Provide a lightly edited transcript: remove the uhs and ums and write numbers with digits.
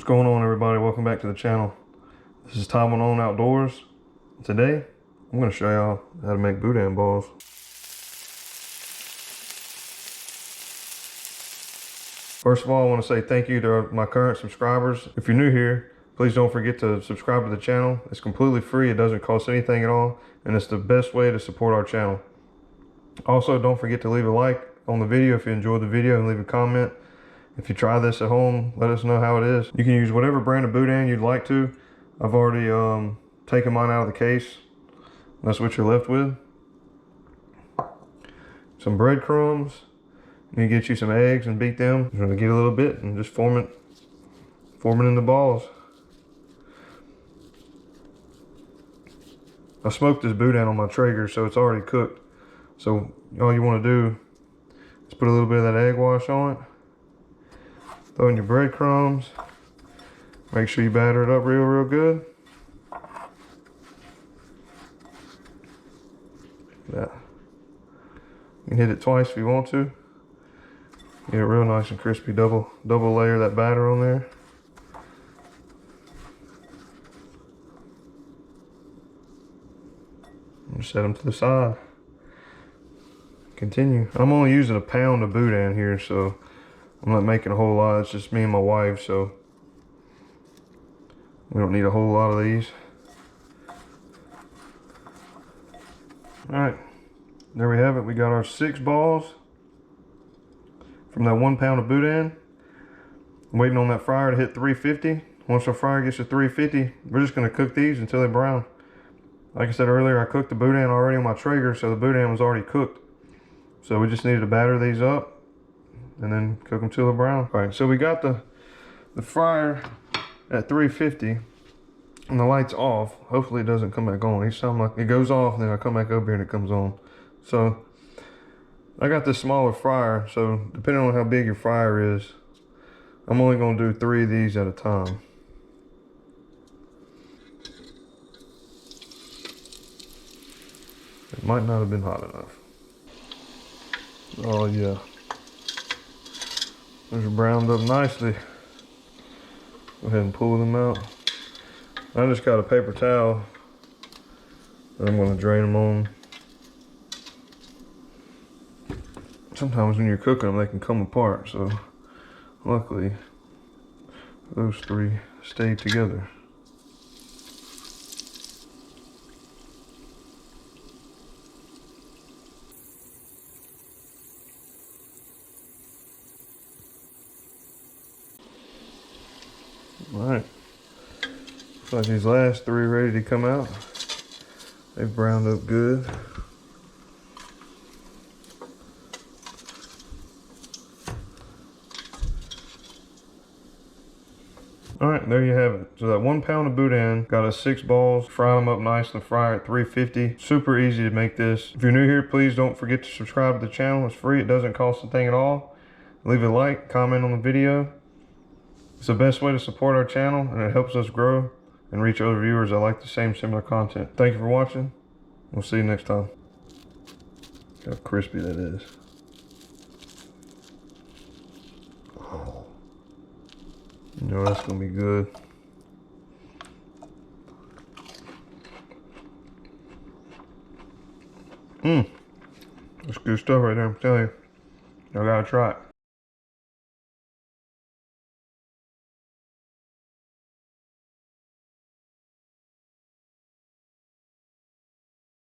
going on, everybody? Welcome back to the channel. This is Tom on Outdoors. Today I'm going to show y'all how to make Boudin balls. First of all, I want to say thank you to my current subscribers. If you're new here, please don't forget to subscribe to the channel. It's completely free. It doesn't cost anything at all, and it's the best way to support our channel. Also, don't forget to leave a like on the video if you enjoyed the video, and leave a comment. If you try this at home, let us know how it is. You can use whatever brand of Boudin you'd like to. I've already taken mine out of the case. That's what you're left with. Some breadcrumbs. You get you some eggs and beat them. You're gonna get a little bit and just form it into balls. I smoked this Boudin on my Traeger, so it's already cooked. So all you want to do is put a little bit of that egg wash on it. Throw in your breadcrumbs. Make sure you batter it up real good. Yeah. You can hit it twice if you want to. Get it real nice and crispy. Double layer that batter on there. And set them to the side. Continue. I'm only using a pound of Boudin here, so I'm not making a whole lot. It's just me and my wife, so we don't need a whole lot of these. Alright, there we have it. We got our 6 balls from that 1 pound of Boudin. I'm waiting on that fryer to hit 350. Once our fryer gets to 350, we're just going to cook these until they brown. Like I said earlier, I cooked the Boudin already on my Traeger, so the Boudin was already cooked. So we just needed to batter these up and then cook them till they're brown. All right, so we got the fryer at 350 and the light's off. Hopefully it doesn't come back on. Each time it goes off, and then I come back over here and it comes on. So I got this smaller fryer, so depending on how big your fryer is, I'm only gonna do 3 of these at a time. It might not have been hot enough. Oh yeah. Those are browned up nicely. Go ahead and pull them out. I just got a paper towel that I'm going to drain them on. Sometimes when you're cooking them, they can come apart, so luckily those 3 stayed together. Alright, looks like these last 3 are ready to come out. They've browned up good. Alright, there you have it. So that 1 pound of Boudin got us 6 balls. Fry them up nice in the fryer at 350. Super easy to make this. If you're new here, please don't forget to subscribe to the channel. It's free. It doesn't cost a thing at all. Leave a like, comment on the video. It's the best way to support our channel, and it helps us grow and reach other viewers that like the same similar content. Thank you for watching. We'll see you next time. Look how crispy that is. Oh. You know that's gonna be good. That's good stuff right there, I'm telling you. Y'all gotta try it.